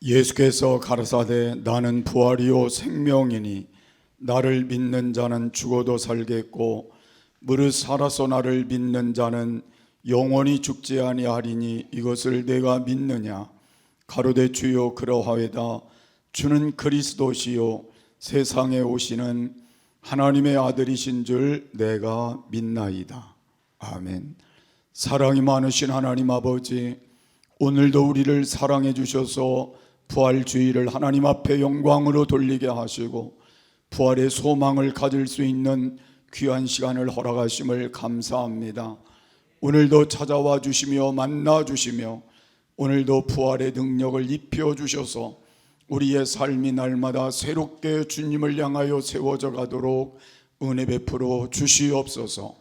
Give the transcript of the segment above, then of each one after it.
예수께서 가라사대 나는 부활이요 생명이니 나를 믿는 자는 죽어도 살겠고 무릇 살아서 나를 믿는 자는 영원히 죽지 아니하리니 이것을 내가 믿느냐. 가로되 주여 그러하외다. 주는 그리스도시요 세상에 오시는 하나님의 아들이신 줄 내가 믿나이다. 아멘. 사랑이 많으신 하나님 아버지, 오늘도 우리를 사랑해 주셔서 부활주의를 하나님 앞에 영광으로 돌리게 하시고 부활의 소망을 가질 수 있는 귀한 시간을 허락하심을 감사합니다. 오늘도 찾아와 주시며 만나 주시며 오늘도 부활의 능력을 입혀 주셔서 우리의 삶이 날마다 새롭게 주님을 향하여 세워져 가도록 은혜 베풀어 주시옵소서.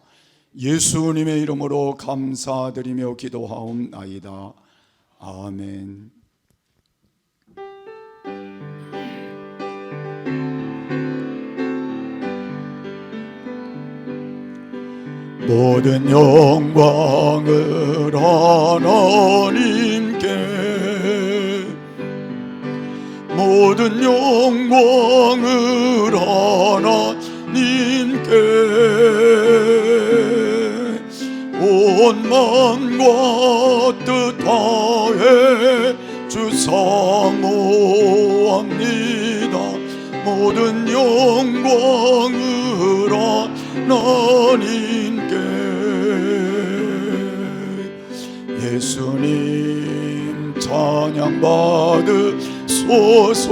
예수님의 이름으로 감사드리며 기도하옵나이다. 아멘. 모든 영광을 하나님께, 모든 영광을 하나님께, 온 마음과 뜻 다해 주사모합니다. 모든 영광을 하나님께. 예수님 찬양 받으소서.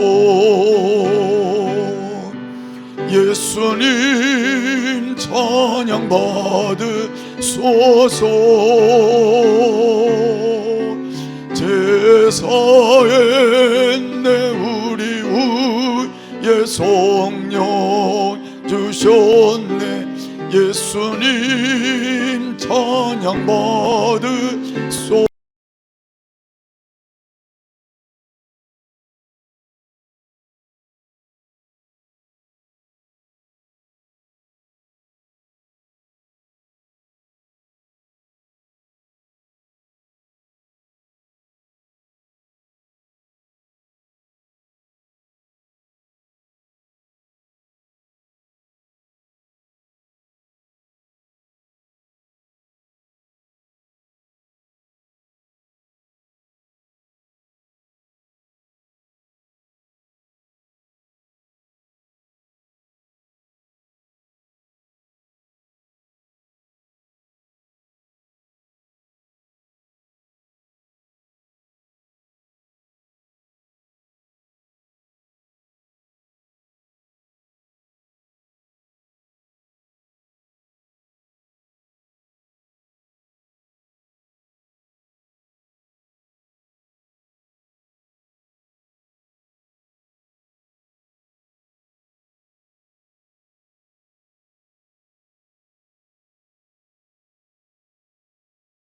예수님 찬양 받으소서. 제사에 내 우리 위에 성령 주셨네. 예수님 찬양 받으소서.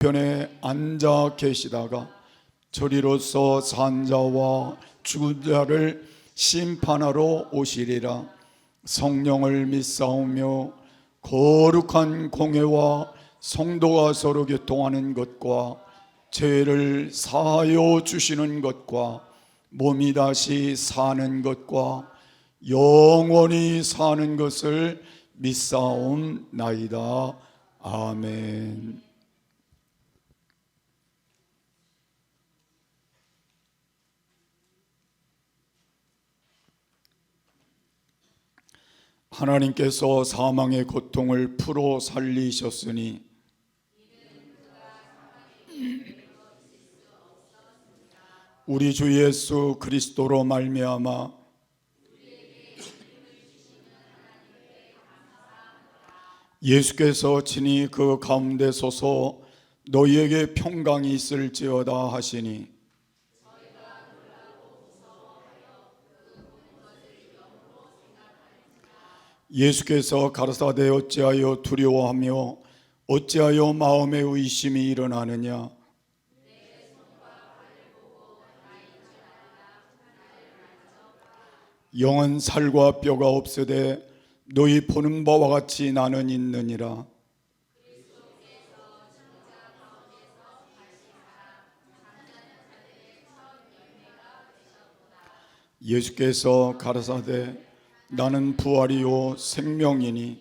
편에 앉아 계시다가 저리로서 산 자와 죽은 자를 심판하러 오시리라. 성령을 믿사오며 거룩한 공회와 성도가 서로 교통하는 것과 죄를 사하여 주시는 것과 몸이 다시 사는 것과 영원히 사는 것을 믿사옵나이다. 아멘. 하나님께서 사망의 고통을 풀어 살리셨으니 우리 주 예수 그리스도로 말미암아 예수께서 친히 그 가운데 서서 너희에게 평강이 있을지어다 하시니 예수께서 가라사대 어찌하여 두려워하며 어찌하여 마음에 의심이 일어나느냐. 영은 살과 뼈가 없으되 너희 보는 바와 같이 나는 있느니라. 예수께서 가라사대 나는 부활이요 생명이니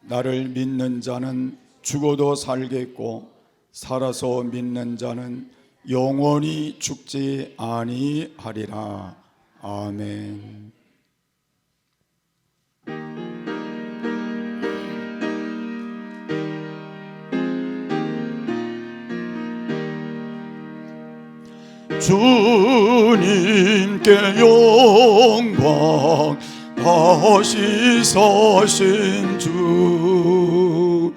나를 믿는 자는 죽어도 살겠고 살아서 믿는 자는 영원히 죽지 아니하리라. 아멘. 주님께 영광 다시 사신 주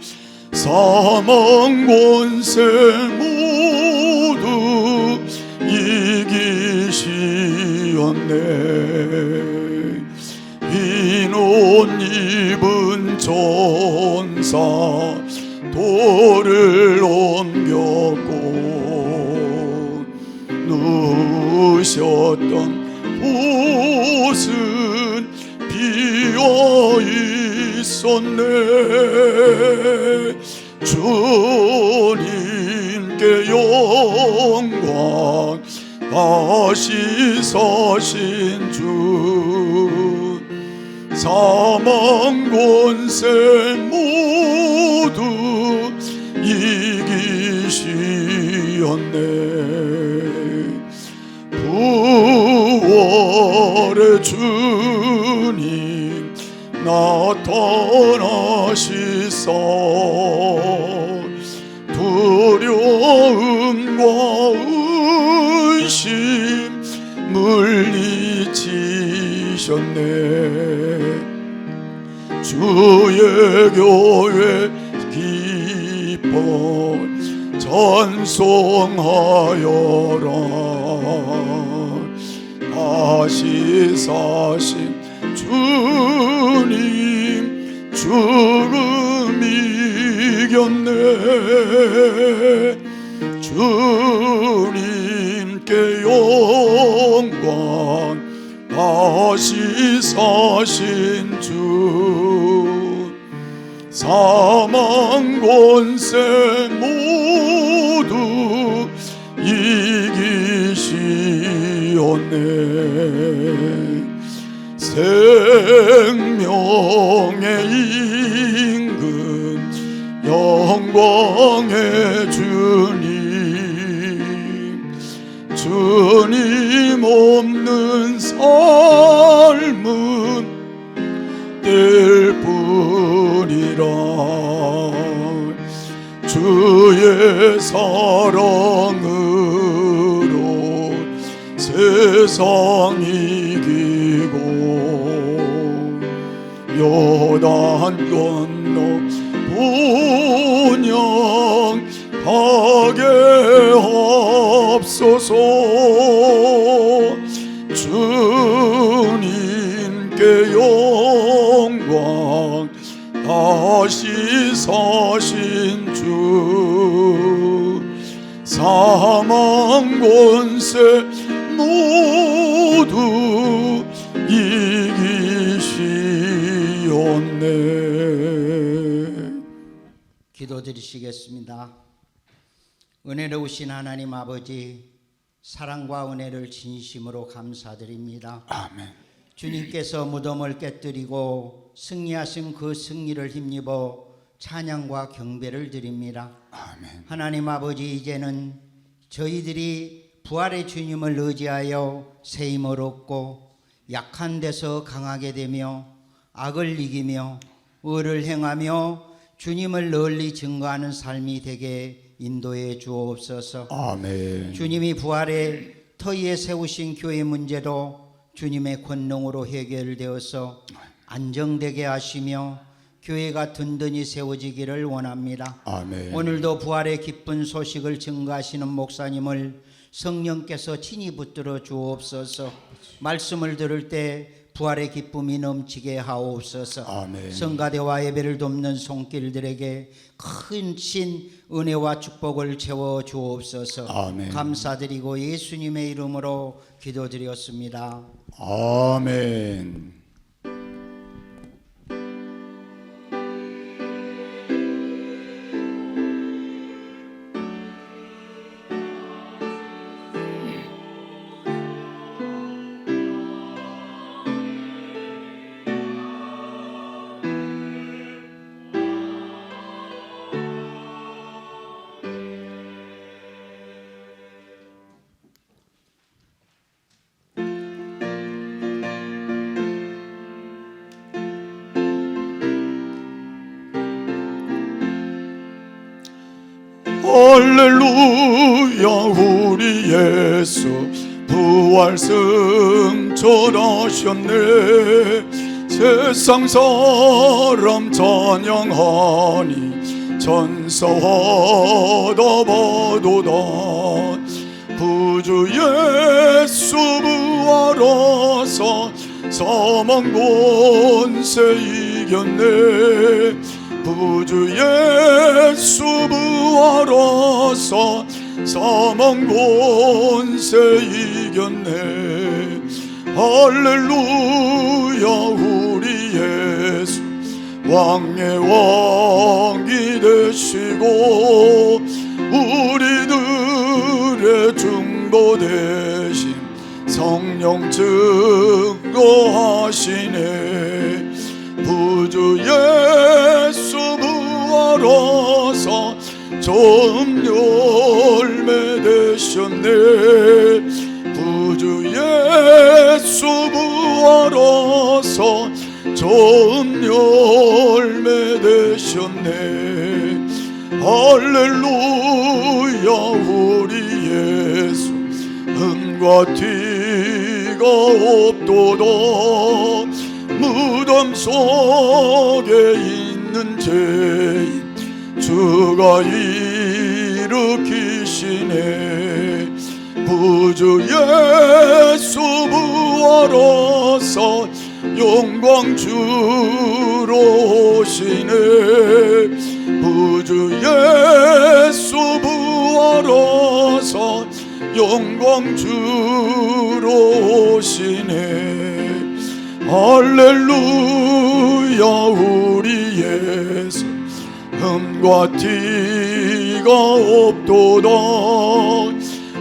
사망 권세 모두 이기시었네. 흰 옷 입은 천사 돌을 옮겼고 누우셨던 옷은 비어 있었네. 주님께 영광 다시 사신 주 사망 권세 모두 이기시었네. 부활의 주님 나타나시사 두려움과 의심 물리치셨네. 주의 교회 기뻐 찬송하여라. 다시 사신 주님 죽음 이겼네. 주님께 영광 다시 사신 주 사망 권세 모두 이기시었네. 생명의 임금 영광의 주님 주님 없는 삶은 뗄 뿐이라. 주의 사랑으로 세상 이기고 요단 건너 본향 가게 하옵소서. 주님께 영광 다시 사신 주 사망 권세 모두 이기시었네. 기도드리시겠습니다. 은혜로우신 하나님 아버지, 사랑과 은혜를 진심으로 감사드립니다. 아멘. 주님께서 무덤을 깨뜨리고 승리하신 그 승리를 힘입어 찬양과 경배를 드립니다. 아멘. 하나님 아버지, 이제는 저희들이 부활의 주님을 의지하여 새 힘을 얻고 약한 데서 강하게 되며 악을 이기며 의를 행하며 주님을 널리 증거하는 삶이 되게 인도해 주옵소서. 아멘. 주님이 부활의 터위에 세우신 교회 문제도 주님의 권능으로 해결되어서 안정되게 하시며 교회가 든든히 세워지기를 원합니다. 아멘. 오늘도 부활의 기쁜 소식을 증거하시는 목사님을 성령께서 친히 붙들어 주옵소서. 말씀을 들을 때 부활의 기쁨이 넘치게 하옵소서. 아멘. 성가대와 예배를 돕는 손길들에게 큰 신 은혜와 축복을 채워 주옵소서. 아멘. 감사드리고 예수님의 이름으로 기도드렸습니다. 아멘. 할렐루야 우리 예수 부활 승천하셨네. 세상 사람 찬양하니 천사하다 봐도다. 구주 예수 부활하사 사망 권세 이겼네. 구주 예수 부활하사 사망 권세 이겼네. 할렐루야 우리 예수 왕의 왕이 되시고 우리들의 중보 되신 성령 증거하시네. 구주 예수 부활하사 처음 열매 되셨네. 구주 예수 부활하사 처음 열매 되셨네. 할렐루야 우리 예수 흠과 티가 없도다. 무덤 속에 있는 죄인 주가 일으키시네. 구주 예수 부활하사 영광 주로 오시네. 구주 예수 부활하사 영광 주로 오시네. 할렐루야 우리 예수 흠과 티가 없도다.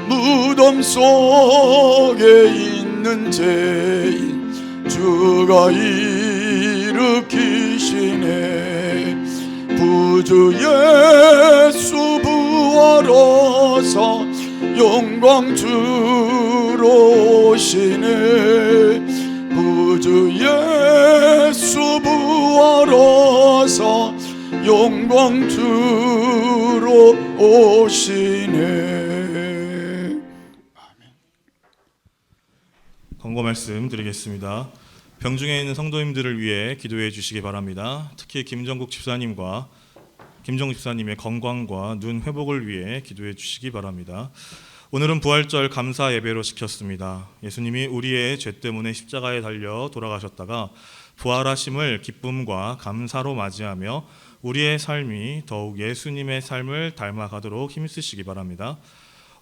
무덤 속에 있는 죄인 주가 일으키시네. 구주 예수 부활하사 영광 주로 오시네. 구주 예수 부활하사 영광 주로 오시네. 권고 말씀 드리겠습니다. 병중에 있는 성도님들을 위해 기도해 주시기 바랍니다. 특히 김정국 집사님과 김정국 집사님의 건강과 눈 회복을 위해 기도해 주시기 바랍니다. 오늘은 부활절 감사 예배로 지켰습니다. 예수님이 우리의 죄 때문에 십자가에 달려 돌아가셨다가 부활하심을 기쁨과 감사로 맞이하며 우리의 삶이 더욱 예수님의 삶을 닮아가도록 힘쓰시기 바랍니다.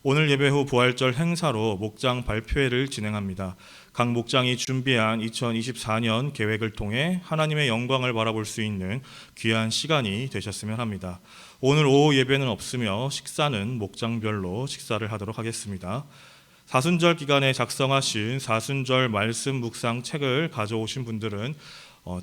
오늘 예배 후 부활절 행사로 목장 발표회를 진행합니다. 각 목장이 준비한 2024년 계획을 통해 하나님의 영광을 바라볼 수 있는 귀한 시간이 되셨으면 합니다. 오늘 오후 예배는 없으며 식사는 목장별로 식사를 하도록 하겠습니다. 사순절 기간에 작성하신 사순절 말씀 묵상 책을 가져오신 분들은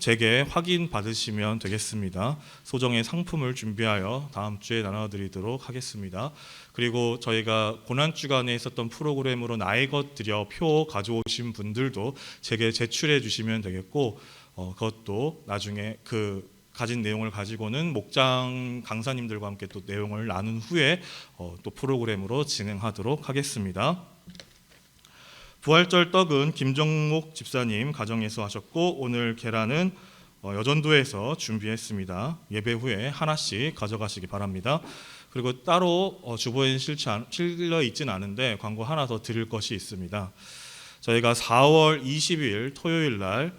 제게 확인 받으시면 되겠습니다. 소정의 상품을 준비하여 다음 주에 나눠드리도록 하겠습니다. 그리고 저희가 고난주간에 있었던 프로그램으로 나의 것 드려 표 가져오신 분들도 제게 제출해 주시면 되겠고 그것도 나중에 그 가진 내용을 가지고는 목장 강사님들과 함께 또 내용을 나눈 후에 또 프로그램으로 진행하도록 하겠습니다. 부활절 떡은 김정목 집사님 가정에서 하셨고 오늘 계란은 여전도에서 준비했습니다. 예배 후에 하나씩 가져가시기 바랍니다. 그리고 따로 주보에 실려 있지는 않은데 광고 하나 더 드릴 것이 있습니다. 저희가 4월 20일 토요일 날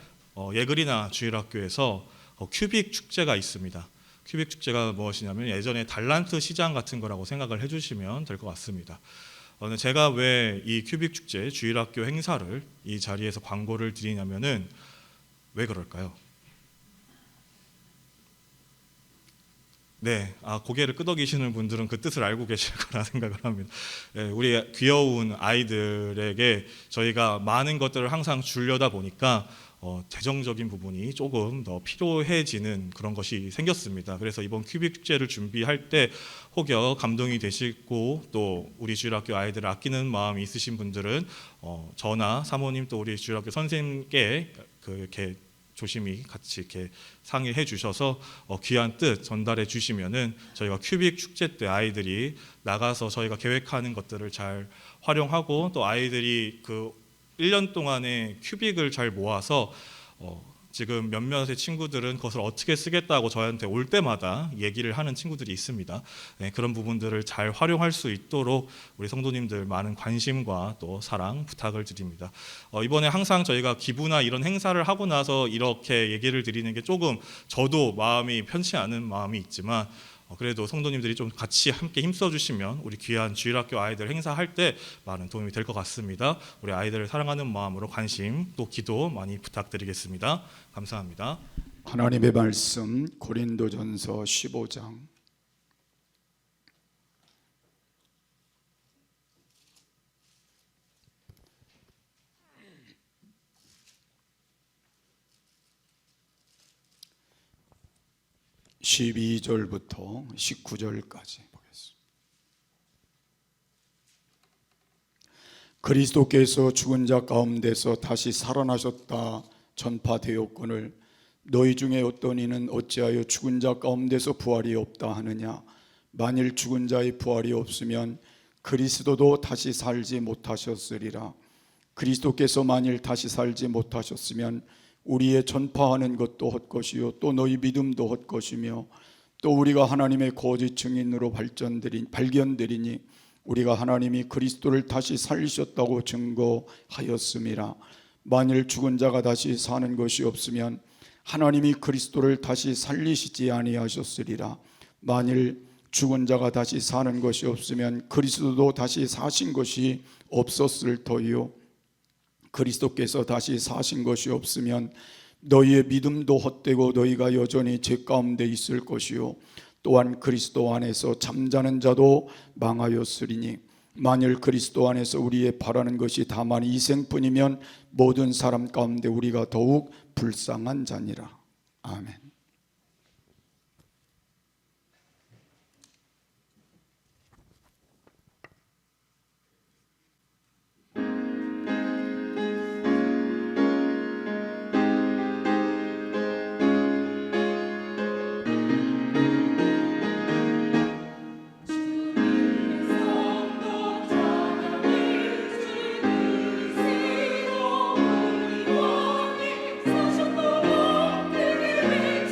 예그리나 주일학교에서 큐빅 축제가 있습니다. 큐빅 축제가 무엇이냐면 예전에 달란트 시장 같은 거라고 생각을 해주시면 될 것 같습니다. 제가 왜 이 큐빅 축제 주일학교 행사를 이 자리에서 광고를 드리냐면은 왜 그럴까요? 네, 고개를 끄덕이시는 분들은 그 뜻을 알고 계실 거라 생각을 합니다. 네, 우리 귀여운 아이들에게 저희가 많은 것들을 항상 주려다 보니까 재정적인 부분이 조금 더 필요해지는 그런 것이 생겼습니다. 그래서 이번 큐빅 축제를 준비할 때 혹여 감동이 되시고 또 우리 주일학교 아이들을 아끼는 마음이 있으신 분들은 저나 사모님 또 우리 주일학교 선생님께 이렇게 조심히 같이 이렇게 상의해 주셔서 귀한 뜻 전달해 주시면은 저희가 큐빅 축제 때 아이들이 나가서 저희가 계획하는 것들을 잘 활용하고 또 아이들이 그 1년 동안에 큐빅을 잘 모아서 지금 몇몇의 친구들은 그것을 어떻게 쓰겠다고 저한테 올 때마다 얘기를 하는 친구들이 있습니다. 네, 그런 부분들을 잘 활용할 수 있도록 우리 성도님들 많은 관심과 또 사랑 부탁을 드립니다. 이번에 항상 저희가 기부나 이런 행사를 하고 나서 이렇게 얘기를 드리는 게 조금 저도 마음이 편치 않은 마음이 있지만 그래도 성도님들이 좀 같이 함께 힘써 주시면 우리 귀한 주일학교 아이들 행사할 때 많은 도움이 될 것 같습니다. 우리 아이들을 사랑하는 마음으로 관심 또 기도 많이 부탁드리겠습니다. 감사합니다. 하나님의 말씀 고린도전서 15장 12절부터 19절까지 보겠습니다. 그리스도께서 죽은 자 가운데서 다시 살아나셨다 전파되었거늘 너희 중에 어떤 이는 어찌하여 죽은 자 가운데서 부활이 없다 하느냐. 만일 죽은 자의 부활이 없으면 그리스도도 다시 살지 못하셨으리라. 그리스도께서 만일 다시 살지 못하셨으면 우리의 전파하는 것도 헛것이요 또 너희 믿음도 헛것이며 또 우리가 하나님의 거짓 증인으로 발견되리니 우리가 하나님이 그리스도를 다시 살리셨다고 증거하였음이라. 만일 죽은 자가 다시 사는 것이 없으면 하나님이 그리스도를 다시 살리시지 아니하셨으리라. 만일 죽은 자가 다시 사는 것이 없으면 그리스도도 다시 사신 것이 없었을 터이요 그리스도께서 다시 사신 것이 없으면 너희의 믿음도 헛되고 너희가 여전히 죄 가운데 있을 것이요 또한 그리스도 안에서 잠자는 자도 망하였으리니 만일 그리스도 안에서 우리의 바라는 것이 다만 이생뿐이면 모든 사람 가운데 우리가 더욱 불쌍한 자니라. 아멘. 사셨도록 그를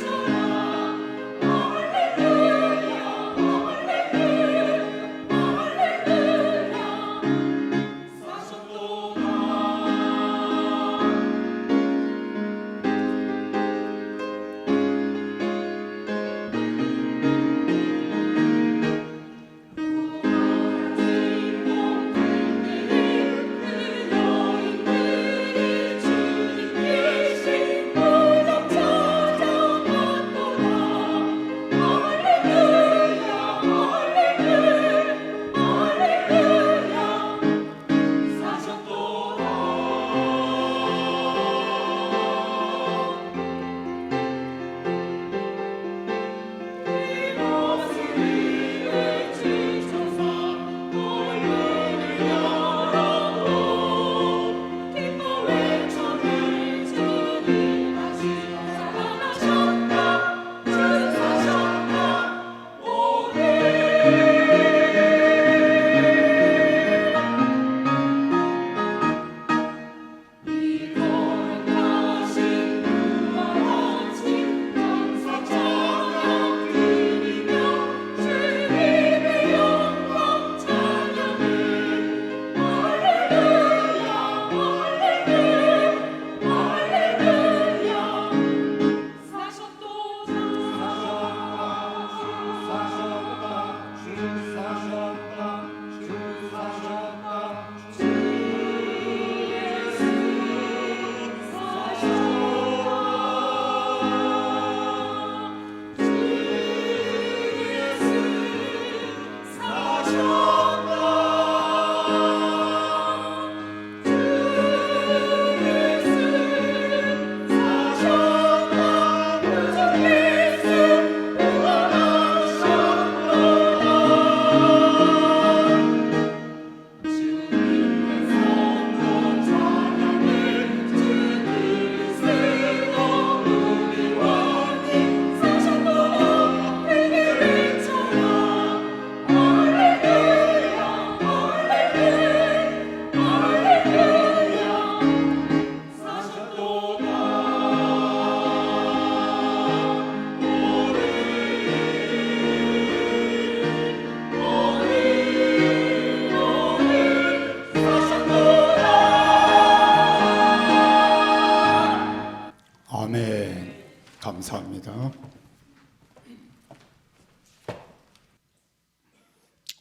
감사합니다.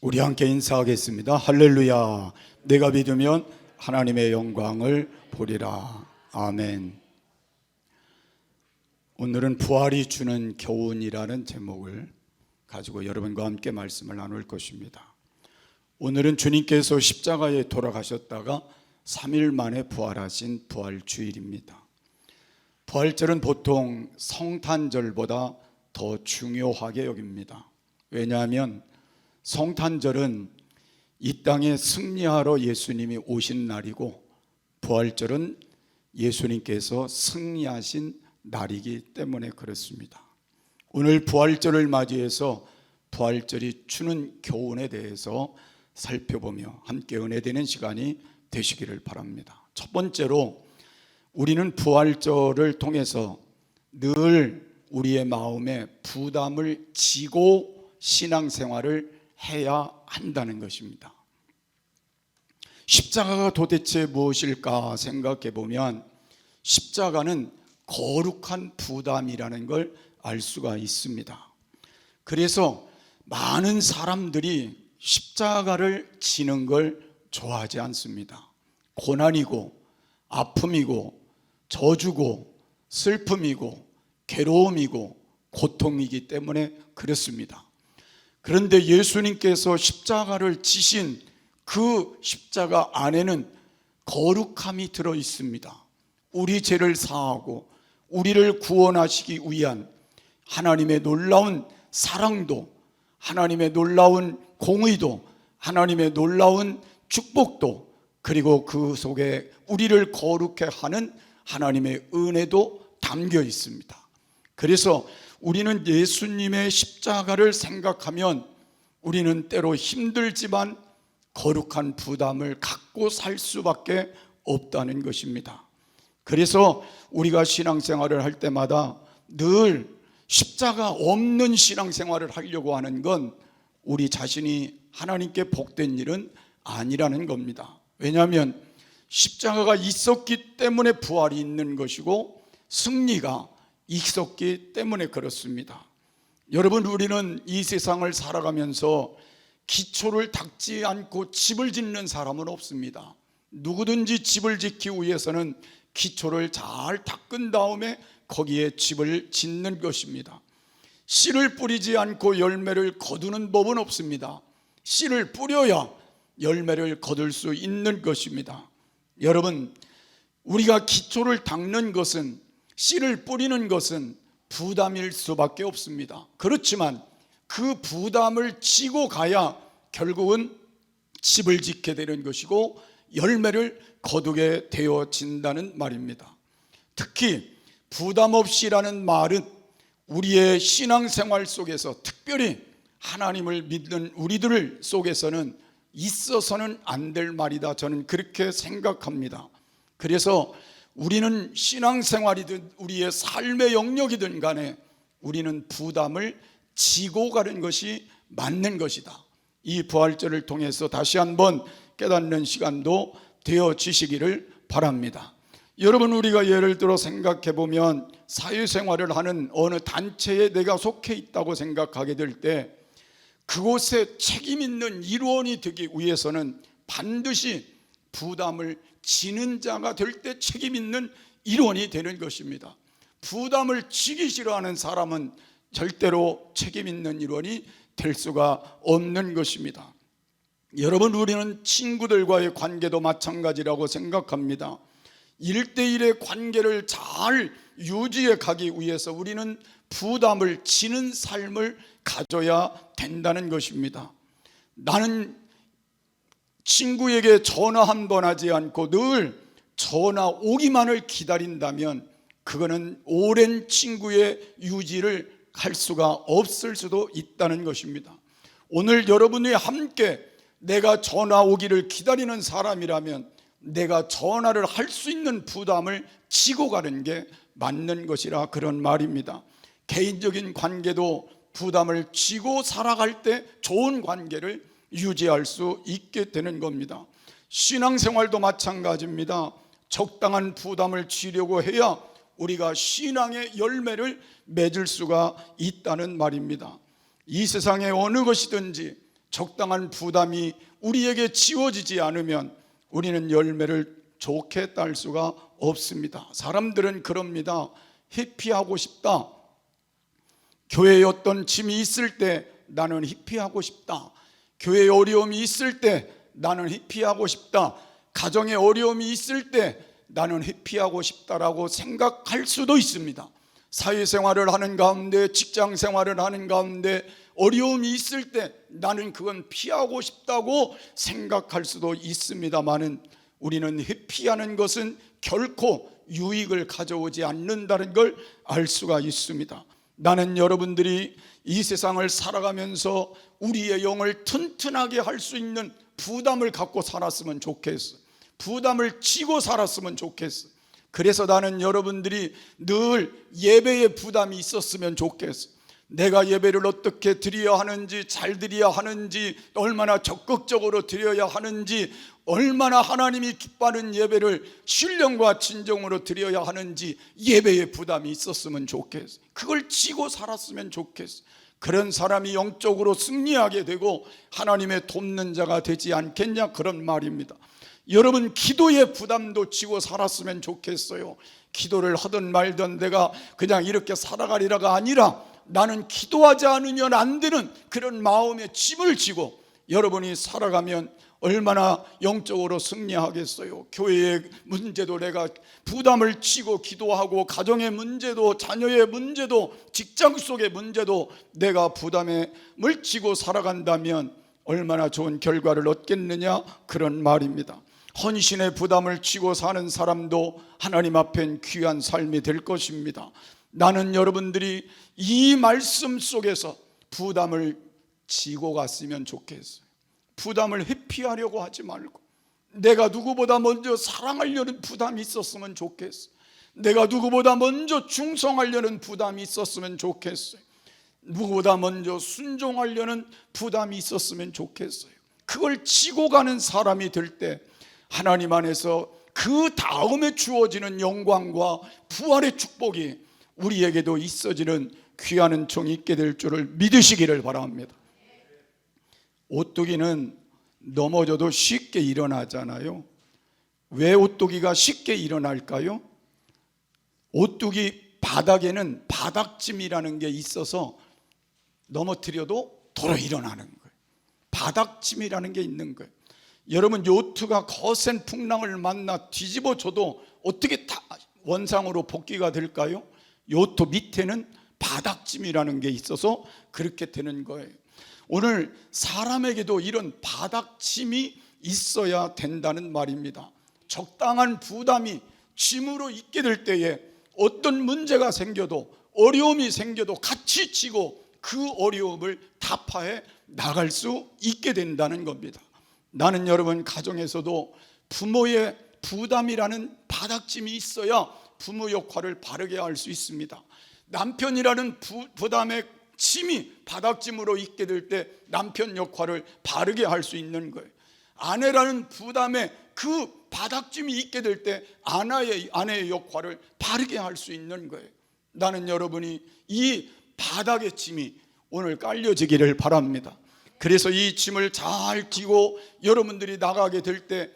우리 함께 인사하겠습니다. 할렐루야. 내가 믿으면 하나님의 영광을 보리라. 아멘. 오늘은 부활이 주는 교훈이라는 제목을 가지고 여러분과 함께 말씀을 나눌 것입니다. 오늘은 주님께서 십자가에 돌아가셨다가 3일 만에 부활하신 부활주일입니다. 부활절은 보통 성탄절보다 더 중요하게 여깁니다. 왜냐하면 성탄절은 이 땅에 승리하러 예수님이 오신 날이고, 부활절은 예수님께서 승리하신 날이기 때문에 그렇습니다. 오늘 부활절을 맞이해서 부활절이 주는 교훈에 대해서 살펴보며 함께 은혜되는 시간이 되시기를 바랍니다. 첫 번째로 우리는 부활절을 통해서 늘 우리의 마음에 부담을 지고 신앙생활을 해야 한다는 것입니다. 십자가가 도대체 무엇일까 생각해 보면 십자가는 거룩한 부담이라는 걸 알 수가 있습니다. 그래서 많은 사람들이 십자가를 지는 걸 좋아하지 않습니다. 고난이고 아픔이고 저주고 슬픔이고 괴로움이고 고통이기 때문에 그렇습니다. 그런데 예수님께서 십자가를 지신 그 십자가 안에는 거룩함이 들어 있습니다. 우리 죄를 사하고 우리를 구원하시기 위한 하나님의 놀라운 사랑도, 하나님의 놀라운 공의도, 하나님의 놀라운 축복도, 그리고 그 속에 우리를 거룩해 하는 하나님의 은혜도 담겨 있습니다. 그래서 우리는 예수님의 십자가를 생각하면 우리는 때로 힘들지만 거룩한 부담을 갖고 살 수밖에 없다는 것입니다. 그래서 우리가 신앙생활을 할 때마다 늘 십자가 없는 신앙생활을 하려고 하는 건 우리 자신이 하나님께 복된 일은 아니라는 겁니다. 왜냐하면 십자가가 있었기 때문에 부활이 있는 것이고 승리가 있었기 때문에 그렇습니다. 여러분, 우리는 이 세상을 살아가면서 기초를 닦지 않고 집을 짓는 사람은 없습니다. 누구든지 집을 짓기 위해서는 기초를 잘 닦은 다음에 거기에 집을 짓는 것입니다. 씨를 뿌리지 않고 열매를 거두는 법은 없습니다. 씨를 뿌려야 열매를 거둘 수 있는 것입니다. 여러분, 우리가 기초를 닦는 것은, 씨를 뿌리는 것은 부담일 수밖에 없습니다. 그렇지만 그 부담을 지고 가야 결국은 집을 짓게 되는 것이고 열매를 거두게 되어진다는 말입니다. 특히 부담 없이라는 말은 우리의 신앙생활 속에서, 특별히 하나님을 믿는 우리들 속에서는 있어서는 안 될 말이다, 저는 그렇게 생각합니다. 그래서 우리는 신앙생활이든 우리의 삶의 영역이든 간에 우리는 부담을 지고 가는 것이 맞는 것이다. 이 부활절을 통해서 다시 한번 깨닫는 시간도 되어지시기를 바랍니다. 여러분, 우리가 예를 들어 생각해 보면 사회생활을 하는 어느 단체에 내가 속해 있다고 생각하게 될 때 그곳에 책임 있는 일원이 되기 위해서는 반드시 부담을 지는 자가 될 때 책임 있는 일원이 되는 것입니다. 부담을 지기 싫어하는 사람은 절대로 책임 있는 일원이 될 수가 없는 것입니다. 여러분, 우리는 친구들과의 관계도 마찬가지라고 생각합니다. 1대1의 관계를 잘 유지해 가기 위해서 우리는 부담을 지는 삶을 가져야 된다는 것입니다. 나는 친구에게 전화 한 번 하지 않고 늘 전화 오기만을 기다린다면 그거는 오랜 친구의 유지를 할 수가 없을 수도 있다는 것입니다. 오늘 여러분이 함께 내가 전화 오기를 기다리는 사람이라면 내가 전화를 할 수 있는 부담을 지고 가는 게 맞는 것이라 그런 말입니다. 개인적인 관계도 부담을 지고 살아갈 때 좋은 관계를 유지할 수 있게 되는 겁니다. 신앙생활도 마찬가지입니다. 적당한 부담을 지려고 해야 우리가 신앙의 열매를 맺을 수가 있다는 말입니다. 이 세상의 어느 것이든지 적당한 부담이 우리에게 지워지지 않으면 우리는 열매를 좋게 딸 수가 없습니다. 사람들은 그럽니다. 회피하고 싶다. 교회에 어떤 짐이 있을 때 나는 회피하고 싶다. 교회에 어려움이 있을 때 나는 회피하고 싶다. 가정에 어려움이 있을 때 나는 회피하고 싶다라고 생각할 수도 있습니다. 사회생활을 하는 가운데, 직장 생활을 하는 가운데 어려움이 있을 때 나는 그건 피하고 싶다고 생각할 수도 있습니다만은 우리는 회피하는 것은 결코 유익을 가져오지 않는다는 걸 알 수가 있습니다. 나는 여러분들이 이 세상을 살아가면서 우리의 영을 튼튼하게 할 수 있는 부담을 갖고 살았으면 좋겠어. 부담을 지고 살았으면 좋겠어. 그래서 나는 여러분들이 늘 예배에 부담이 있었으면 좋겠어. 내가 예배를 어떻게 드려야 하는지, 잘 드려야 하는지, 얼마나 적극적으로 드려야 하는지, 얼마나 하나님이 기뻐하는 예배를 신령과 진정으로 드려야 하는지 예배에 부담이 있었으면 좋겠어. 그걸 지고 살았으면 좋겠어. 그런 사람이 영적으로 승리하게 되고 하나님의 돕는 자가 되지 않겠냐, 그런 말입니다. 여러분, 기도의 부담도 지고 살았으면 좋겠어요. 기도를 하든 말든 내가 그냥 이렇게 살아가리라가 아니라 나는 기도하지 않으면 안 되는 그런 마음의 짐을 지고 여러분이 살아가면 얼마나 영적으로 승리하겠어요. 교회의 문제도 내가 부담을 지고 기도하고, 가정의 문제도, 자녀의 문제도, 직장 속의 문제도 내가 부담을 지고 살아간다면 얼마나 좋은 결과를 얻겠느냐, 그런 말입니다. 헌신의 부담을 지고 사는 사람도 하나님 앞엔 귀한 삶이 될 것입니다. 나는 여러분들이 이 말씀 속에서 부담을 지고 갔으면 좋겠어요. 부담을 회피하려고 하지 말고 내가 누구보다 먼저 사랑하려는 부담이 있었으면 좋겠어요. 내가 누구보다 먼저 충성하려는 부담이 있었으면 좋겠어요. 누구보다 먼저 순종하려는 부담이 있었으면 좋겠어요. 그걸 지고 가는 사람이 될 때 하나님 안에서 그 다음에 주어지는 영광과 부활의 축복이 우리에게도 있어지는 귀한 은총이 있게 될 줄을 믿으시기를 바랍니다. 오뚜기는 넘어져도 쉽게 일어나잖아요. 왜 오뚜기가 쉽게 일어날까요? 오뚜기 바닥에는 바닥짐이라는 게 있어서 넘어뜨려도 도로 일어나는 거예요. 바닥짐이라는 게 있는 거예요. 여러분, 요트가 거센 풍랑을 만나 뒤집어져도 어떻게 다 원상으로 복귀가 될까요? 요트 밑에는 바닥짐이라는 게 있어서 그렇게 되는 거예요. 오늘 사람에게도 이런 바닥짐이 있어야 된다는 말입니다. 적당한 부담이 짐으로 있게 될 때에 어떤 문제가 생겨도, 어려움이 생겨도 같이 지고 그 어려움을 타파해 나갈 수 있게 된다는 겁니다. 나는 여러분, 가정에서도 부모의 부담이라는 바닥짐이 있어야 부모 역할을 바르게 할 수 있습니다. 남편이라는 부담의 짐이 바닥짐으로 있게 될 때 남편 역할을 바르게 할 수 있는 거예요. 아내라는 부담에 그 바닥짐이 있게 될 때 아내의 역할을 바르게 할 수 있는 거예요. 나는 여러분이 이 바닥의 짐이 오늘 깔려지기를 바랍니다. 그래서 이 짐을 잘 지고 여러분들이 나가게 될 때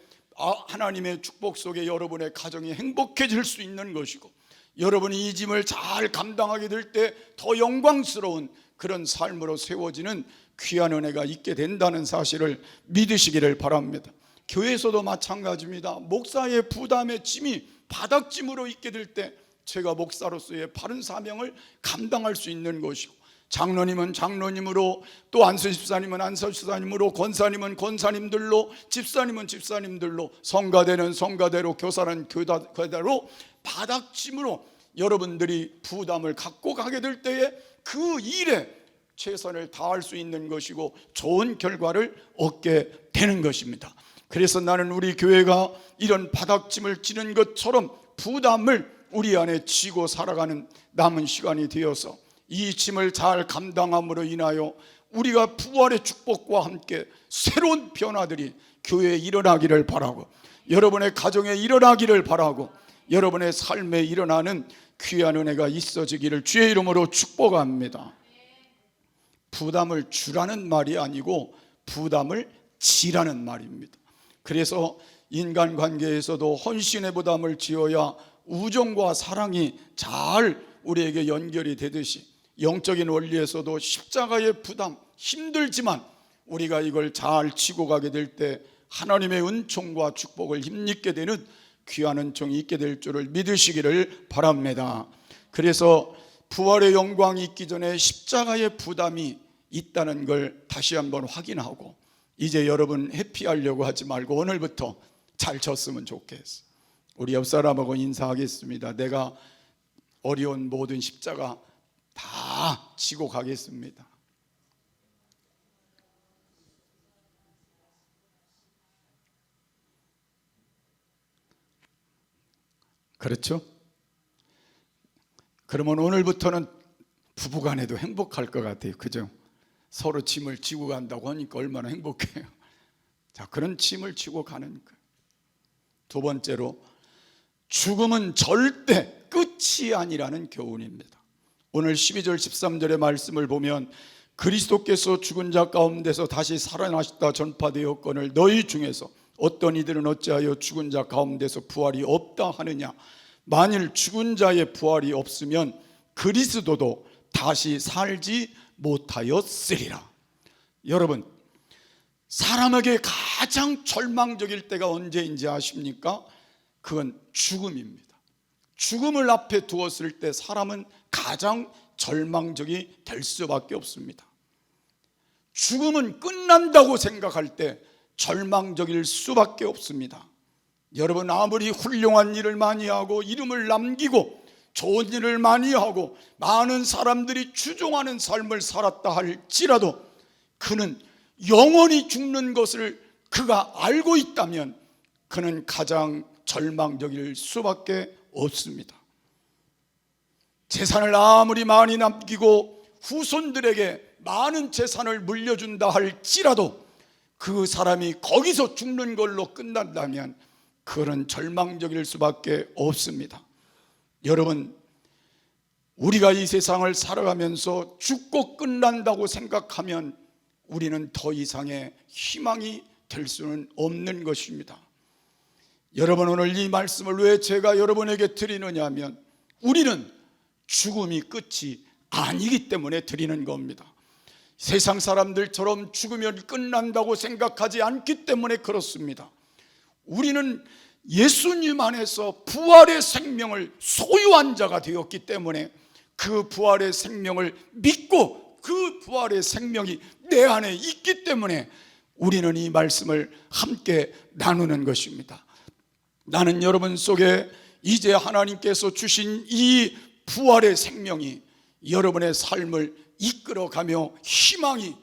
하나님의 축복 속에 여러분의 가정이 행복해질 수 있는 것이고, 여러분이 이 짐을 잘 감당하게 될 때 더 영광스러운 그런 삶으로 세워지는 귀한 은혜가 있게 된다는 사실을 믿으시기를 바랍니다. 교회에서도 마찬가지입니다. 목사의 부담의 짐이 바닥짐으로 있게 될 때 제가 목사로서의 바른 사명을 감당할 수 있는 것이고, 장로님은 장로님으로, 또 안수 집사님은 안수 집사님으로, 권사님은 권사님들로, 집사님은 집사님들로, 성가대는 성가대로, 교사는 교대로 바닥짐으로 여러분들이 부담을 갖고 가게 될 때에 그 일에 최선을 다할 수 있는 것이고 좋은 결과를 얻게 되는 것입니다. 그래서 나는 우리 교회가 이런 바닥짐을 지는 것처럼 부담을 우리 안에 지고 살아가는 남은 시간이 되어서 이 짐을 잘 감당함으로 인하여 우리가 부활의 축복과 함께 새로운 변화들이 교회에 일어나기를 바라고, 여러분의 가정에 일어나기를 바라고, 여러분의 삶에 일어나는 귀한 은혜가 있어지기를 주의 이름으로 축복합니다. 부담을 주라는 말이 아니고 부담을 지라는 말입니다. 그래서 인간관계에서도 헌신의 부담을 지어야 우정과 사랑이 잘 우리에게 연결이 되듯이 영적인 원리에서도 십자가의 부담, 힘들지만 우리가 이걸 잘 지고 가게 될 때 하나님의 은총과 축복을 힘입게 되는 귀한 은총이 있게 될 줄을 믿으시기를 바랍니다. 그래서 부활의 영광이 있기 전에 십자가의 부담이 있다는 걸 다시 한번 확인하고, 이제 여러분 회피하려고 하지 말고 오늘부터 잘 졌으면 좋겠어. 우리 옆 사람하고 인사하겠습니다. 내가 어려운 모든 십자가 다 지고 가겠습니다. 그렇죠? 그러면 오늘부터는 부부간에도 행복할 것 같아요. 그죠? 서로 짐을 지고 간다고 하니까 얼마나 행복해요. 자, 그런 짐을 지고 가는 거예요. 두 번째로, 죽음은 절대 끝이 아니라는 교훈입니다. 오늘 12절 13절의 말씀을 보면 그리스도께서 죽은 자 가운데서 다시 살아나셨다 전파되었거늘 너희 중에서 어떤 이들은 어찌하여 죽은 자 가운데서 부활이 없다 하느냐. 만일 죽은 자의 부활이 없으면 그리스도도 다시 살지 못하였으리라. 여러분, 사람에게 가장 절망적일 때가 언제인지 아십니까? 그건 죽음입니다. 죽음을 앞에 두었을 때 사람은 가장 절망적이 될 수밖에 없습니다. 죽음은 끝난다고 생각할 때 절망적일 수밖에 없습니다. 여러분, 아무리 훌륭한 일을 많이 하고 이름을 남기고 좋은 일을 많이 하고 많은 사람들이 추종하는 삶을 살았다 할지라도 그는 영원히 죽는 것을 그가 알고 있다면 그는 가장 절망적일 수밖에 없습니다. 재산을 아무리 많이 남기고 후손들에게 많은 재산을 물려준다 할지라도 그 사람이 거기서 죽는 걸로 끝난다면 그는 절망적일 수밖에 없습니다. 여러분, 우리가 이 세상을 살아가면서 죽고 끝난다고 생각하면 우리는 더 이상의 희망이 될 수는 없는 것입니다. 여러분, 오늘 이 말씀을 왜 제가 여러분에게 드리느냐 하면 우리는 죽음이 끝이 아니기 때문에 드리는 겁니다. 세상 사람들처럼 죽으면 끝난다고 생각하지 않기 때문에 그렇습니다. 우리는 예수님 안에서 부활의 생명을 소유한 자가 되었기 때문에 그 부활의 생명을 믿고 그 부활의 생명이 내 안에 있기 때문에 우리는 이 말씀을 함께 나누는 것입니다. 나는 여러분 속에 이제 하나님께서 주신 이 부활의 생명이 여러분의 삶을 이끌어가며 희망이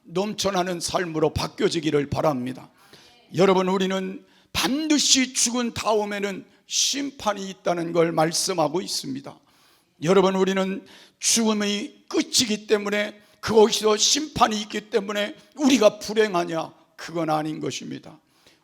넘쳐나는 삶으로 바뀌어지기를 바랍니다. 여러분, 우리는 반드시 죽은 다음에는 심판이 있다는 걸 말씀하고 있습니다. 여러분, 우리는 죽음이 끝이기 때문에 그것이 심판이 있기 때문에 우리가 불행하냐? 그건 아닌 것입니다.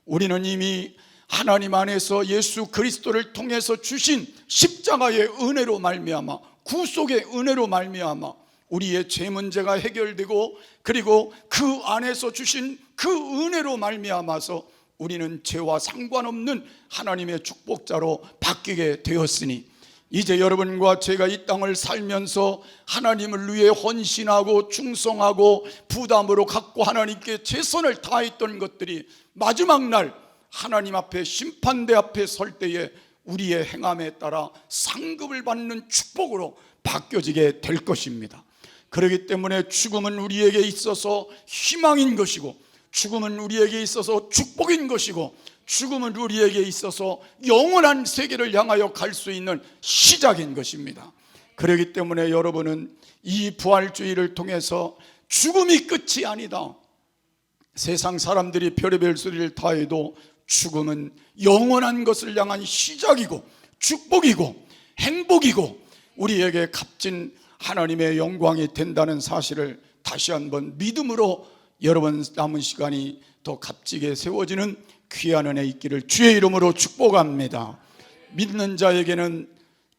우리는 이미 하나님 안에서 예수 그리스도를 통해서 주신 십자가의 은혜로 말미암아, 구속의 은혜로 말미암아 우리의 죄 문제가 해결되고, 그리고 그 안에서 주신 그 은혜로 말미암아서 우리는 죄와 상관없는 하나님의 축복자로 바뀌게 되었으니, 이제 여러분과 제가 이 땅을 살면서 하나님을 위해 헌신하고 충성하고 부담으로 갖고 하나님께 최선을 다했던 것들이 마지막 날 하나님 앞에 심판대 앞에 설 때에 우리의 행함에 따라 상급을 받는 축복으로 바뀌어지게 될 것입니다. 그렇기 때문에 죽음은 우리에게 있어서 희망인 것이고, 죽음은 우리에게 있어서 축복인 것이고, 죽음은 우리에게 있어서 영원한 세계를 향하여 갈 수 있는 시작인 것입니다. 그렇기 때문에 여러분은 이 부활주의를 통해서 죽음이 끝이 아니다, 세상 사람들이 별의별 소리를 다 해도 죽음은 영원한 것을 향한 시작이고 축복이고 행복이고 우리에게 값진 하나님의 영광이 된다는 사실을 다시 한번 믿음으로 여러분 남은 시간이 더 값지게 세워지는 귀한 은혜 있기를 주의 이름으로 축복합니다. 믿는 자에게는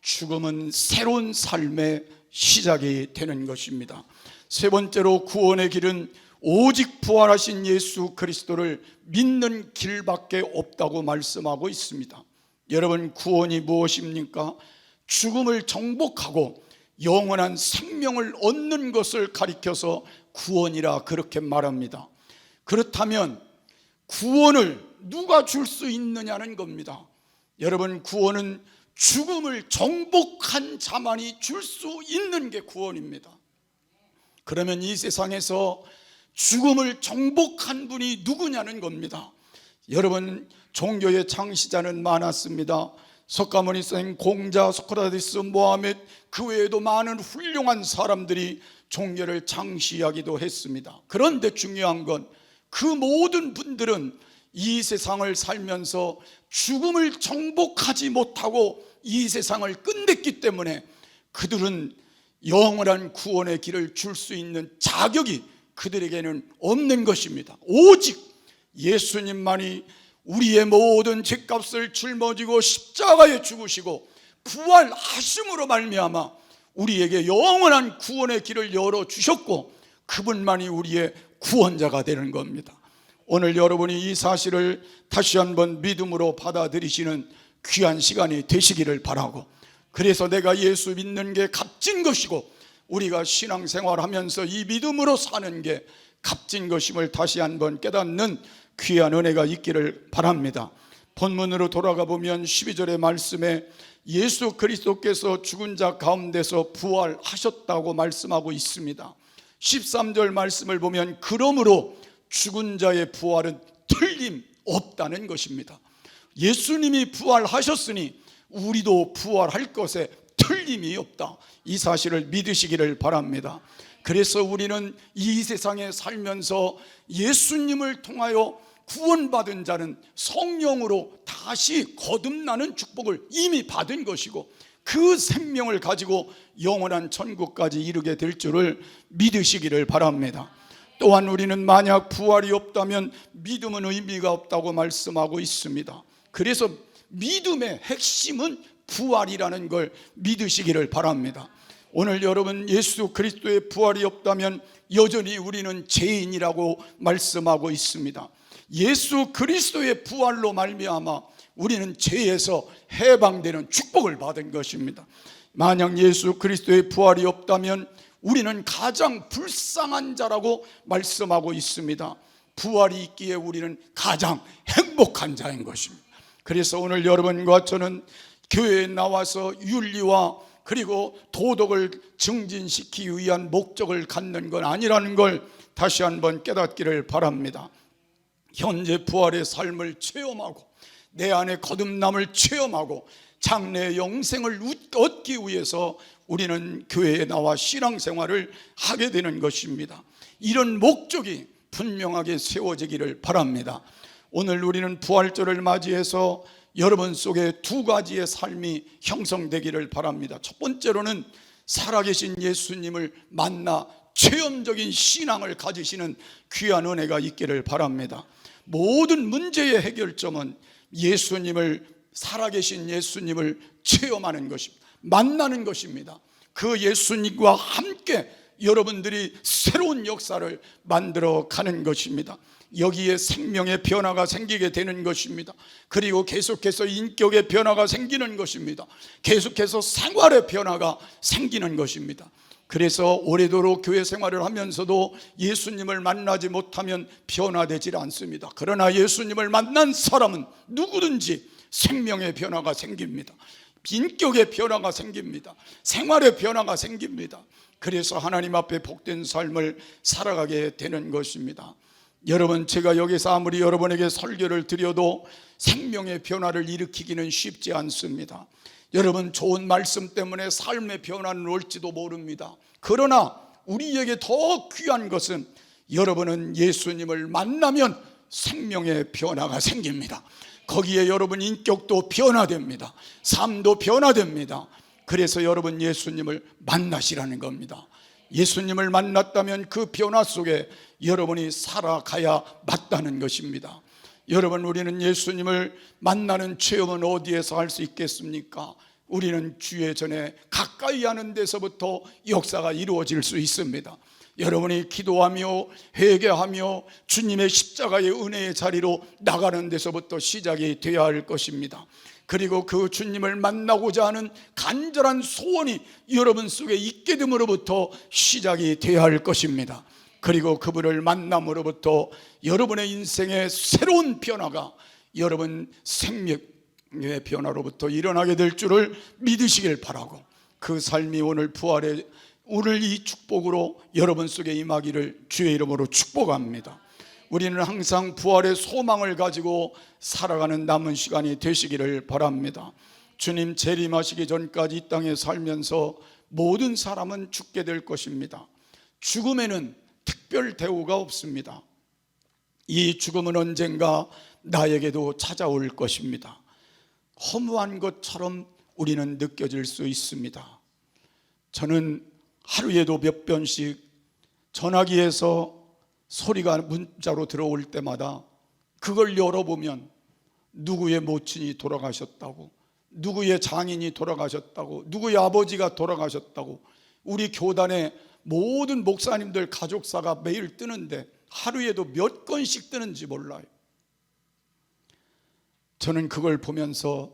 죽음은 새로운 삶의 시작이 되는 것입니다. 세 번째로 구원의 길은 오직 부활하신 예수 그리스도를 믿는 길밖에 없다고 말씀하고 있습니다. 여러분, 구원이 무엇입니까? 죽음을 정복하고 영원한 생명을 얻는 것을 가리켜서 구원이라 그렇게 말합니다. 그렇다면 구원을 누가 줄 수 있느냐는 겁니다. 여러분, 구원은 죽음을 정복한 자만이 줄 수 있는 게 구원입니다. 그러면 이 세상에서 죽음을 정복한 분이 누구냐는 겁니다. 여러분, 종교의 창시자는 많았습니다. 석가모니 선, 공자, 소크라테스, 모하멧, 그 외에도 많은 훌륭한 사람들이 종교를 창시하기도 했습니다. 그런데 중요한 건 그 모든 분들은 이 세상을 살면서 죽음을 정복하지 못하고 이 세상을 끝냈기 때문에 그들은 영원한 구원의 길을 줄 수 있는 자격이 그들에게는 없는 것입니다. 오직 예수님만이 우리의 모든 죄값을 짊어지고 십자가에 죽으시고 부활하심으로 말미암아 우리에게 영원한 구원의 길을 열어주셨고 그분만이 우리의 구원자가 되는 겁니다. 오늘 여러분이 이 사실을 다시 한번 믿음으로 받아들이시는 귀한 시간이 되시기를 바라고, 그래서 내가 예수 믿는 게 값진 것이고 우리가 신앙생활하면서 이 믿음으로 사는 게 값진 것임을 다시 한번 깨닫는 귀한 은혜가 있기를 바랍니다. 본문으로 돌아가 보면 12절의 말씀에 예수 그리스도께서 죽은 자 가운데서 부활하셨다고 말씀하고 있습니다. 13절 말씀을 보면 그러므로 죽은 자의 부활은 틀림없다는 것입니다. 예수님이 부활하셨으니 우리도 부활할 것에 틀림이 없다. 이 사실을 믿으시기를 바랍니다. 그래서 우리는 이 세상에 살면서 예수님을 통하여 구원받은 자는 성령으로 다시 거듭나는 축복을 이미 받은 것이고 그 생명을 가지고 영원한 천국까지 이르게 될 줄을 믿으시기를 바랍니다. 또한 우리는 만약 부활이 없다면 믿음은 의미가 없다고 말씀하고 있습니다. 그래서 믿음의 핵심은 부활이라는 걸 믿으시기를 바랍니다. 오늘 여러분, 예수 그리스도의 부활이 없다면 여전히 우리는 죄인이라고 말씀하고 있습니다. 예수 그리스도의 부활로 말미암아 우리는 죄에서 해방되는 축복을 받은 것입니다. 만약 예수 그리스도의 부활이 없다면 우리는 가장 불쌍한 자라고 말씀하고 있습니다. 부활이 있기에 우리는 가장 행복한 자인 것입니다. 그래서 오늘 여러분과 저는 교회에 나와서 윤리와 그리고 도덕을 증진시키기 위한 목적을 갖는 건 아니라는 걸 다시 한번 깨닫기를 바랍니다. 현재 부활의 삶을 체험하고 내 안에 거듭남을 체험하고 장래의 영생을 얻기 위해서 우리는 교회에 나와 신앙생활을 하게 되는 것입니다. 이런 목적이 분명하게 세워지기를 바랍니다. 오늘 우리는 부활절을 맞이해서 여러분 속에 두 가지의 삶이 형성되기를 바랍니다. 첫 번째로는 살아계신 예수님을 만나 체험적인 신앙을 가지시는 귀한 은혜가 있기를 바랍니다. 모든 문제의 해결점은 예수님을, 살아계신 예수님을 체험하는 것입니다. 만나는 것입니다. 그 예수님과 함께 여러분들이 새로운 역사를 만들어 가는 것입니다. 여기에 생명의 변화가 생기게 되는 것입니다. 그리고 계속해서 인격의 변화가 생기는 것입니다. 계속해서 생활의 변화가 생기는 것입니다. 그래서 오래도록 교회 생활을 하면서도 예수님을 만나지 못하면 변화되질 않습니다. 그러나 예수님을 만난 사람은 누구든지 생명의 변화가 생깁니다. 인격의 변화가 생깁니다. 생활의 변화가 생깁니다. 그래서 하나님 앞에 복된 삶을 살아가게 되는 것입니다. 여러분, 제가 여기서 아무리 여러분에게 설교를 드려도 생명의 변화를 일으키기는 쉽지 않습니다. 여러분, 좋은 말씀 때문에 삶의 변화는 올지도 모릅니다. 그러나 우리에게 더 귀한 것은 여러분은 예수님을 만나면 생명의 변화가 생깁니다. 거기에 여러분 인격도 변화됩니다. 삶도 변화됩니다. 그래서 여러분 예수님을 만나시라는 겁니다. 예수님을 만났다면 그 변화 속에 여러분이 살아가야 맞다는 것입니다. 여러분, 우리는 예수님을 만나는 체험은 어디에서 할 수 있겠습니까? 우리는 주의 전에 가까이 하는 데서부터 역사가 이루어질 수 있습니다. 여러분이 기도하며 회개하며 주님의 십자가의 은혜의 자리로 나가는 데서부터 시작이 되어야 할 것입니다. 그리고 그 주님을 만나고자 하는 간절한 소원이 여러분 속에 있게 됨으로부터 시작이 되어야 할 것입니다. 그리고 그분을 만남으로부터 여러분의 인생의 새로운 변화가 여러분 생명의 변화로부터 일어나게 될 줄을 믿으시길 바라고, 그 삶이 오늘 이 축복으로 여러분 속에 임하기를 주의 이름으로 축복합니다. 우리는 항상 부활의 소망을 가지고 살아가는 남은 시간이 되시기를 바랍니다. 주님 재림하시기 전까지 이 땅에 살면서 모든 사람은 죽게 될 것입니다. 죽음에는 특별 대우가 없습니다. 이 죽음은 언젠가 나에게도 찾아올 것입니다. 허무한 것처럼 우리는 느껴질 수 있습니다. 저는 하루에도 몇 번씩 전화기에서 소리가 문자로 들어올 때마다 그걸 열어보면 누구의 모친이 돌아가셨다고, 누구의 장인이 돌아가셨다고, 누구의 아버지가 돌아가셨다고, 우리 교단의 모든 목사님들 가족사가 매일 뜨는데 하루에도 몇 건씩 뜨는지 몰라요. 저는 그걸 보면서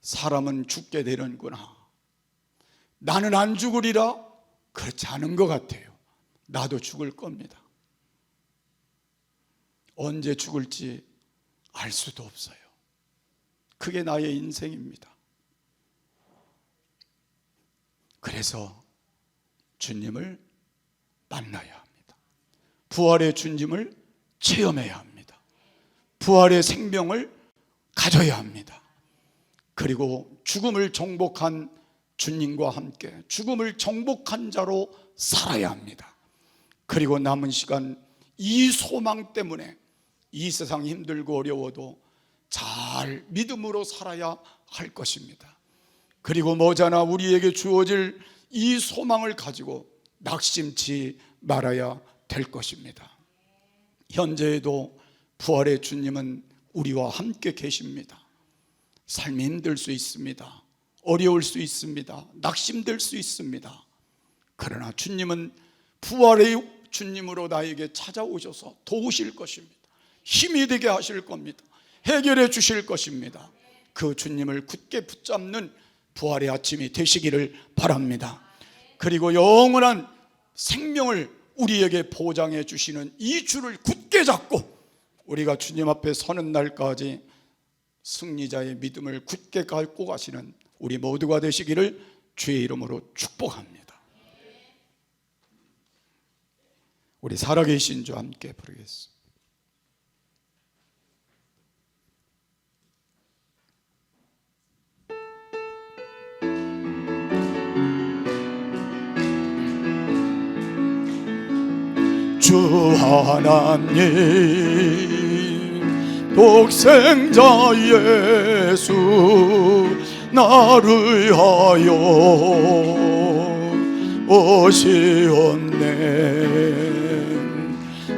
사람은 죽게 되는구나, 나는 안 죽으리라, 그렇지 않은 것 같아요. 나도 죽을 겁니다. 언제 죽을지 알 수도 없어요. 그게 나의 인생입니다. 그래서 주님을 만나야 합니다. 부활의 주님을 체험해야 합니다. 부활의 생명을 가져야 합니다. 그리고 죽음을 정복한 주님과 함께 죽음을 정복한 자로 살아야 합니다. 그리고 남은 시간 이 소망 때문에 이 세상 힘들고 어려워도 잘 믿음으로 살아야 할 것입니다. 그리고 머지않아 우리에게 주어질 이 소망을 가지고 낙심치 말아야 될 것입니다. 현재에도 부활의 주님은 우리와 함께 계십니다. 삶이 힘들 수 있습니다. 어려울 수 있습니다. 낙심될 수 있습니다. 그러나 주님은 부활의 주님으로 나에게 찾아오셔서 도우실 것입니다. 힘이 되게 하실 겁니다. 해결해 주실 것입니다. 그 주님을 굳게 붙잡는 부활의 아침이 되시기를 바랍니다. 그리고 영원한 생명을 우리에게 보장해 주시는 이 주를 굳게 잡고 우리가 주님 앞에 서는 날까지 승리자의 믿음을 굳게 갖고 가시는 우리 모두가 되시기를 주의 이름으로 축복합니다. 우리 살아계신 주 함께 부르겠습니다. 주 하나님 독생자 예수 나를 하여 오시옵네.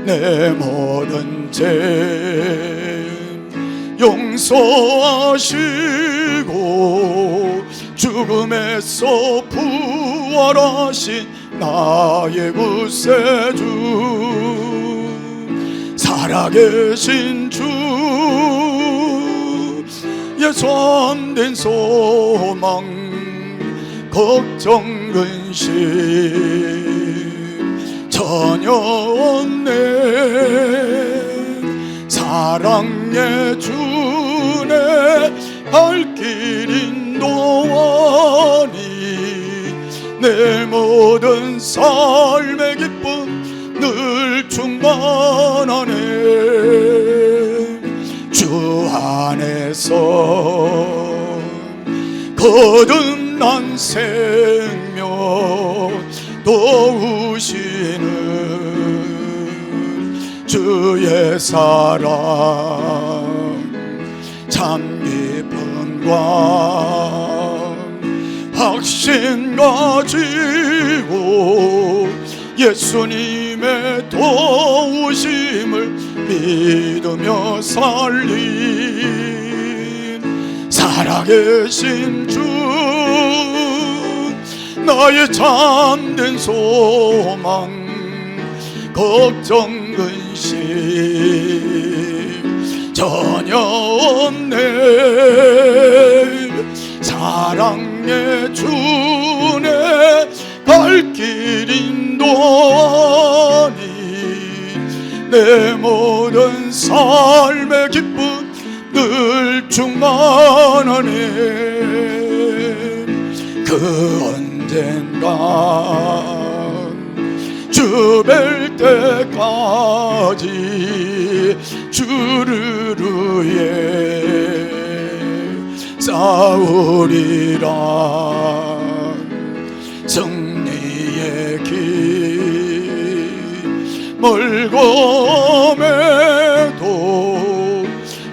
내 모든 죄 용서하시고 죽음에서 부활하신 나의 구세주 살아계신 주의 참된 소망 걱정 근심 전혀 없네. 사랑의 주네 발길 인도하니 내 모든 삶의 기쁨 늘 충만하네. 주 안에서 거듭난 생명 도우시는 주의 사랑 참 깊은 감 확신 가지고 예수님의 도우심을 믿으며 살린 살아계신 주 나의 참된 소망 걱정 근심 전혀 없네. 사랑의 주내 발길 인도하니 내 모든 삶의 기쁨 늘 충만하네. 그 언젠가 주 뵐 때까지 주를 위해 싸우리라. 승리의 길 멀고 매도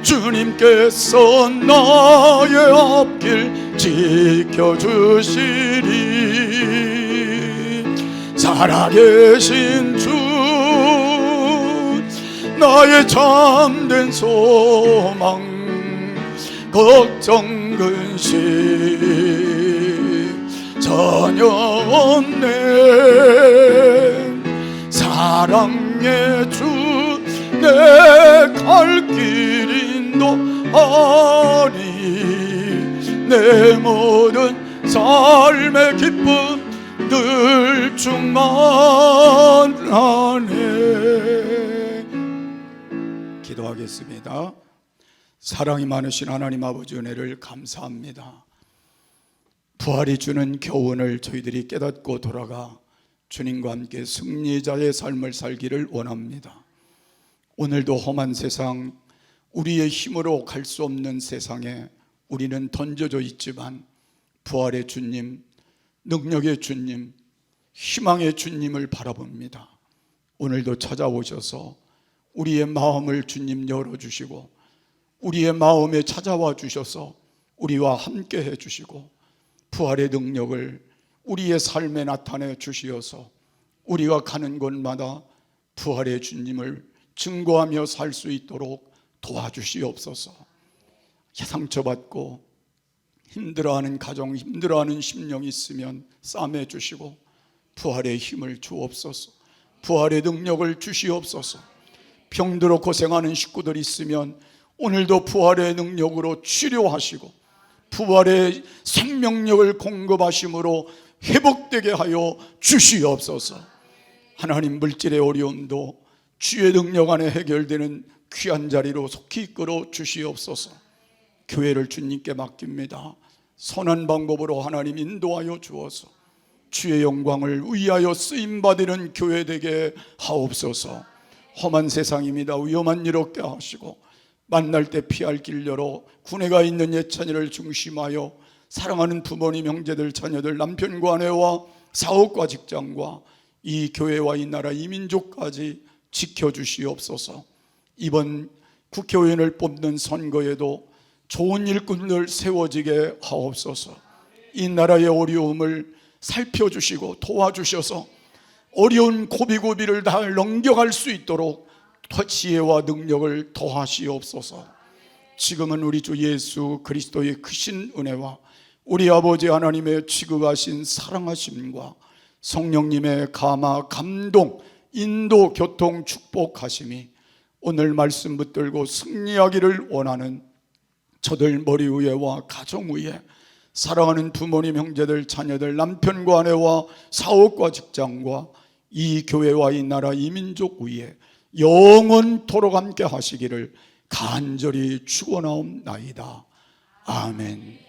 주님께서 나의 앞길 지켜주시리. 살아계신 주 나의 참된 소망 걱정 근심 전혀 없네. 사랑의 주 내 갈 길 인도하니 내 모든 삶의 기쁨 늘 충만하네. 기도하겠습니다. 사랑이 많으신 하나님 아버지 은혜를 감사합니다. 부활이 주는 교훈을 저희들이 깨닫고 돌아가 주님과 함께 승리자의 삶을 살기를 원합니다. 오늘도 험한 세상, 우리의 힘으로 갈 수 없는 세상에 우리는 던져져 있지만 부활의 주님, 능력의 주님, 희망의 주님을 바라봅니다. 오늘도 찾아오셔서 우리의 마음을 주님 열어주시고 우리의 마음에 찾아와 주셔서 우리와 함께 해주시고 부활의 능력을 우리의 삶에 나타내 주시어서 우리가 가는 곳마다 부활의 주님을 증거하며 살 수 있도록 도와주시옵소서. 상처받고 힘들어하는 가정, 힘들어하는 심령이 있으면 싸매 주시고 부활의 힘을 주옵소서. 부활의 능력을 주시옵소서. 병들어 고생하는 식구들이 있으면 오늘도 부활의 능력으로 치료하시고 부활의 생명력을 공급하심으로 회복되게 하여 주시옵소서. 하나님, 물질의 어려움도 주의 능력 안에 해결되는 귀한 자리로 속히 이끌어 주시옵소서. 교회를 주님께 맡깁니다. 선한 방법으로 하나님 인도하여 주어서 주의 영광을 위하여 쓰임받는 교회 되게 하옵소서. 험한 세상입니다. 위험한 일 없게 하시고 만날 때 피할 길 열어 군애가 있는 예찬이를 중심하여 사랑하는 부모님, 형제들, 자녀들, 남편과 아내와 사업과 직장과 이 교회와 이 나라, 이 민족까지 지켜주시옵소서. 이번 국회의원을 뽑는 선거에도 좋은 일꾼들 세워지게 하옵소서. 이 나라의 어려움을 살펴주시고 도와주셔서 어려운 고비고비를 다 넘겨갈 수 있도록 지혜와 능력을 더하시옵소서. 지금은 우리 주 예수 그리스도의 크신 은혜와 우리 아버지 하나님의 지극하신 사랑하심과 성령님의 감화, 감동, 인도, 교통, 축복하심이 오늘 말씀 붙들고 승리하기를 원하는 저들 머리 위에와 가정 위에 사랑하는 부모님, 형제들, 자녀들, 남편과 아내와 사업과 직장과 이 교회와 이 나라, 이 민족 위에 영원토록 함께 하시기를 간절히 축원하옵나이다. 아멘.